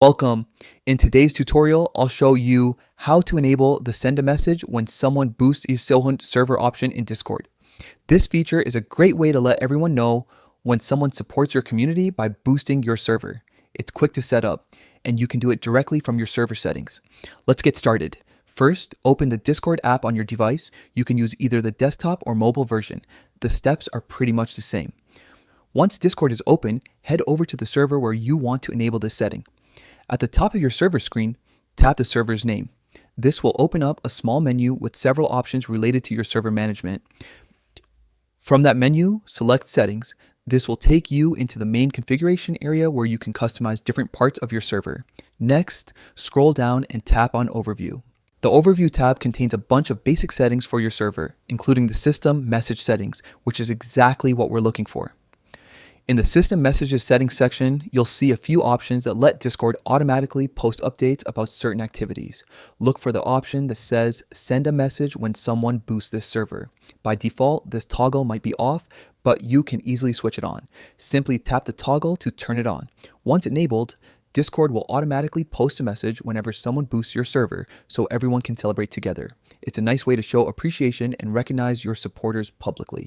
Welcome. In today's tutorial, I'll show you how to enable the send a message when someone boosts your Sohun server option in Discord. This feature is a great way to let everyone know when someone supports your community by boosting your server. It's quick to set up, and you can do it directly from your server settings. Let's get started. First, open the Discord app on your device. You can use either the desktop or mobile version. The steps are pretty much the same. Once Discord is open, head over to the server where you want to enable this setting. At the top of your server screen, tap the server's name. This will open up a small menu with several options related to your server management. From that menu, select Settings. This will take you into the main configuration area where you can customize different parts of your server. Next, scroll down and tap on Overview. The Overview tab contains a bunch of basic settings for your server, including the system message settings, which is exactly what we're looking for. In the System Messages Settings section, you'll see a few options that let Discord automatically post updates about certain activities. Look for the option that says Send a message when someone boosts this server. By default, this toggle might be off, but you can easily switch it on. Simply tap the toggle to turn it on. Once enabled, Discord will automatically post a message whenever someone boosts your server, so everyone can celebrate together. It's a nice way to show appreciation and recognize your supporters publicly.